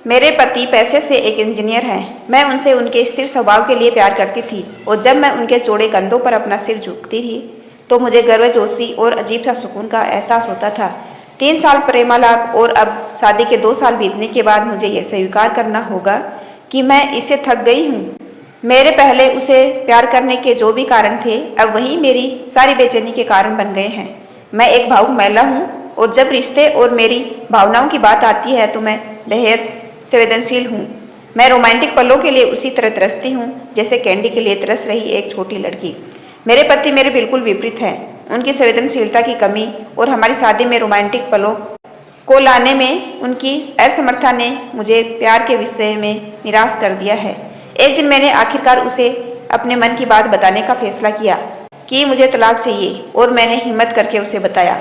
मेरे पति पैसे से एक इंजीनियर हैं। मैं उनसे उनके स्थिर स्वभाव के लिए प्यार करती थी और जब मैं उनके चौड़े कंधों पर अपना सिर झुकती थी तो मुझे गर्मजोशी और अजीब सा सुकून का एहसास होता था। 3 साल प्रेमालाप और अब शादी के 2 साल बीतने के बाद मुझे यह स्वीकार करना होगा कि मैं इससे थक गई हूँ। मेरे पहले उसे प्यार करने के जो भी कारण थे अब वही मेरी सारी बेचैनी के कारण बन गए हैं। मैं एक भावुक महिला हूँ और जब रिश्ते और मेरी भावनाओं की बात आती है तो मैं बेहद संवेदनशील हूँ। मैं रोमांटिक पलों के लिए उसी तरह तरसती हूँ जैसे कैंडी के लिए तरस रही एक छोटी लड़की। मेरे पति मेरे बिल्कुल विपरीत हैं। उनकी संवेदनशीलता की कमी और हमारी शादी में रोमांटिक पलों को लाने में उनकी असमर्थता ने मुझे प्यार के विषय में निराश कर दिया है। एक दिन मैंने आखिरकार उसे अपने मन की बात बताने का फैसला किया कि मुझे तलाक चाहिए और मैंने हिम्मत करके उसे बताया।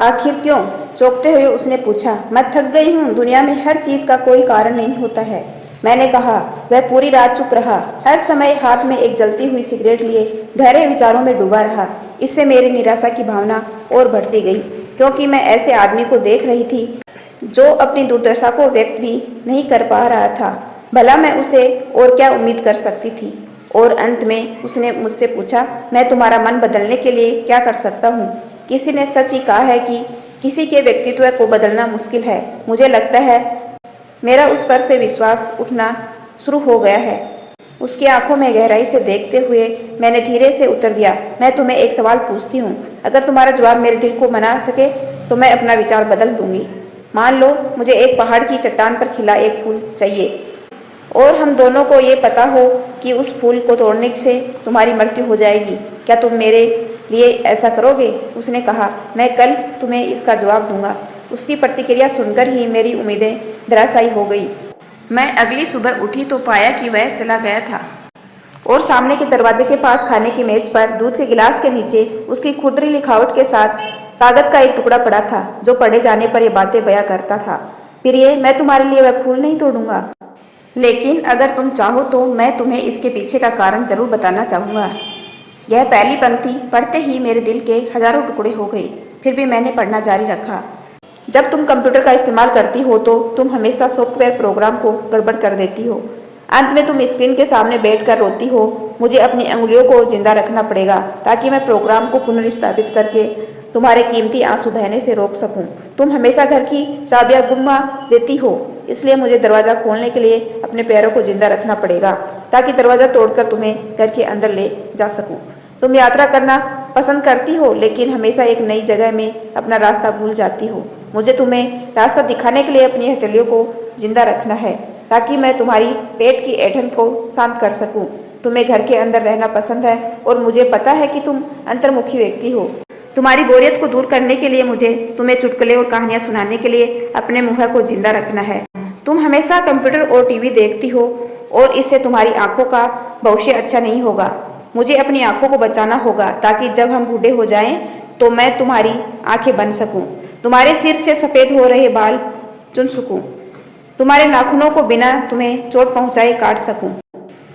आखिर क्यों? चौंकते हुए उसने पूछा। मैं थक गई हूँ। दुनिया में हर चीज का कोई कारण नहीं होता है। मैंने कहा। वह पूरी रात चुप रहा, हर समय हाथ में एक जलती हुई सिगरेट लिए गहरे विचारों में डूबा रहा। इससे मेरी निराशा की भावना और बढ़ती गई क्योंकि मैं ऐसे आदमी को देख रही थी जो अपनी दुर्दशा को व्यक्त भी नहीं कर पा रहा था। भला मैं उसे और क्या उम्मीद कर सकती थी। और अंत में उसने मुझसे पूछा, मैं तुम्हारा मन बदलने के लिए क्या कर सकता हूँ? किसी ने सच ही कहा है कि किसी के व्यक्तित्व को बदलना मुश्किल है। मुझे लगता है मेरा उस पर से विश्वास उठना शुरू हो गया है। उसकी आंखों में गहराई से देखते हुए मैंने धीरे से उत्तर दिया, मैं तुम्हें एक सवाल पूछती हूँ। अगर तुम्हारा जवाब मेरे दिल को मना सके तो मैं अपना विचार बदल दूंगी। मान लो मुझे एक पहाड़ की चट्टान पर खिला एक फूल चाहिए और हम दोनों को ये पता हो कि उस फूल को तोड़ने से तुम्हारी मृत्यु हो जाएगी। क्या तुम मेरे लिए ऐसा करोगे? उसने कहा। मैं कल तुम्हें इसका जवाब दूंगा। उसकी प्रतिक्रिया सुनकर ही मेरी उम्मीदें धराशायी हो गई। मैं अगली सुबह उठी तो पाया कि वह चला गया था और सामने के दरवाजे के पास खाने की मेज पर दूध के गिलास के नीचे उसकी खुरदरी लिखावट के साथ कागज का एक टुकड़ा पड़ा था जो पढ़े जाने पर यह बातें बयां करता था। प्रिय, मैं तुम्हारे लिए वह फूल नहीं तोड़ूंगा, लेकिन अगर तुम चाहो तो मैं तुम्हें इसके पीछे का कारण जरूर बताना चाहूँगा। यह पहली पंक्ति पढ़ते ही मेरे दिल के हजारों टुकड़े हो गए। फिर भी मैंने पढ़ना जारी रखा। जब तुम कंप्यूटर का इस्तेमाल करती हो तो तुम हमेशा सॉफ्टवेयर प्रोग्राम को गड़बड़ कर देती हो। अंत में तुम स्क्रीन के सामने बैठकर रोती हो। मुझे अपनी अंगुलियों को जिंदा रखना पड़ेगा ताकि मैं प्रोग्राम को पुनर्स्थापित करके तुम्हारे कीमती आंसू बहने से रोक सकूं। तुम हमेशा घर की चाबियां गुम्मा देती हो, इसलिए मुझे दरवाज़ा खोलने के लिए अपने पैरों को जिंदा रखना पड़ेगा ताकि दरवाज़ा तोड़कर तुम्हें घर के अंदर ले जा सकूं। तुम यात्रा करना पसंद करती हो लेकिन हमेशा एक नई जगह में अपना रास्ता भूल जाती हो। मुझे तुम्हें रास्ता दिखाने के लिए अपनी हथेलियों को जिंदा रखना है ताकि मैं तुम्हारी पेट की ऐंठन को शांत कर सकूं। तुम्हें घर के अंदर रहना पसंद है और मुझे पता है कि तुम अंतर्मुखी व्यक्ति हो। तुम्हारी बोरियत को दूर करने के लिए मुझे तुम्हें चुटकुले और कहानियां सुनाने के लिए अपने मुँह को जिंदा रखना है। तुम हमेशा कंप्यूटर और टीवी देखती हो और इससे तुम्हारी आंखों का भविष्य अच्छा नहीं होगा। मुझे अपनी आंखों को बचाना होगा ताकि जब हम बूढ़े हो जाएं तो मैं तुम्हारी आंखें बन सकूं, तुम्हारे सिर से सफ़ेद हो रहे बाल चुन सकूं, तुम्हारे नाखूनों को बिना तुम्हें चोट पहुंचाए काट सकूं।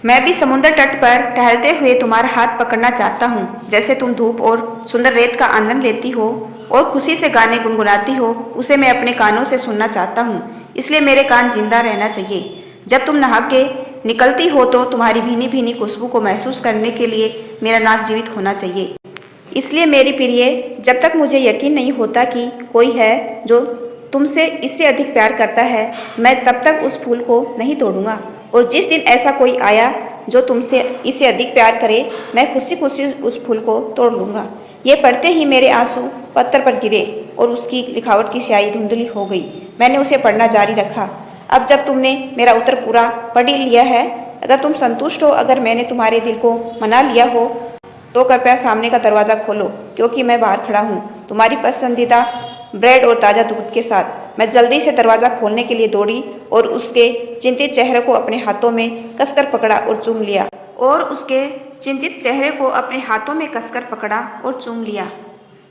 मैं भी समुद्र तट पर टहलते हुए तुम्हारा हाथ पकड़ना चाहता हूँ। जैसे तुम धूप और सुंदर रेत का आनंद लेती हो और खुशी से गाने गुनगुनाती हो, उसे मैं अपने कानों से सुनना चाहता हूँ। इसलिए मेरे कान जिंदा रहना चाहिए। जब तुम नहा के निकलती हो तो तुम्हारी भीनी भीनी खुशबू को महसूस करने के लिए मेरा नाक जीवित होना चाहिए। इसलिए मेरी प्रिय, जब तक मुझे यकीन नहीं होता कि कोई है जो तुमसे इससे अधिक प्यार करता है, मैं तब तक उस फूल को नहीं तोड़ूंगा। और जिस दिन ऐसा कोई आया जो तुमसे इससे अधिक प्यार करे, मैं खुशी खुशी उस फूल को तोड़ लूँगा। ये पढ़ते ही मेरे आंसू पत्थर पर गिरे और उसकी लिखावट की स्याही धुंधली हो गई। मैंने उसे पढ़ना जारी रखा। अब जब तुमने मेरा उत्तर पूरा पढ़ लिया है, अगर तुम संतुष्ट हो, अगर मैंने तुम्हारे दिल को मना लिया हो तो कृपया सामने का दरवाज़ा खोलो क्योंकि मैं बाहर खड़ा हूँ तुम्हारी पसंदीदा ब्रेड और ताज़ा दूध के साथ। मैं जल्दी से दरवाज़ा खोलने के लिए दौड़ी और उसके चिंतित चेहरे को अपने हाथों में कसकर पकड़ा और चूम लिया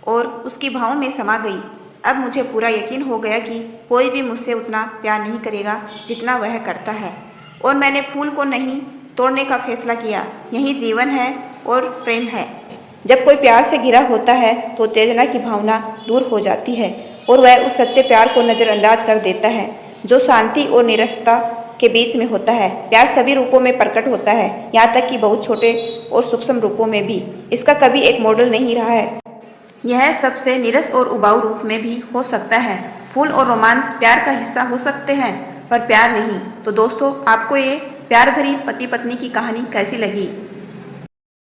और उसकी भावों में समा गई। अब मुझे पूरा यकीन हो गया कि कोई भी मुझसे उतना प्यार नहीं करेगा जितना वह करता है और मैंने फूल को नहीं तोड़ने का फैसला किया। यही जीवन है और प्रेम है। जब कोई प्यार से घिरा होता है तो उत्तेजना की भावना दूर हो जाती है और वह उस सच्चे प्यार को नज़रअंदाज कर देता है। जो शांति और निरसता के बीच में होता है। प्यार सभी रूपों में प्रकट होता है, यहाँ तक कि बहुत छोटे और सूक्ष्म रूपों में भी। इसका कभी एक मॉडल नहीं रहा है। यह सबसे नीरस और उबाऊ रूप में भी हो सकता है। फूल और रोमांस प्यार का हिस्सा हो सकते हैं, पर प्यार नहीं। तो दोस्तों, आपको ये प्यार भरी पति पत्नी की कहानी कैसी लगी?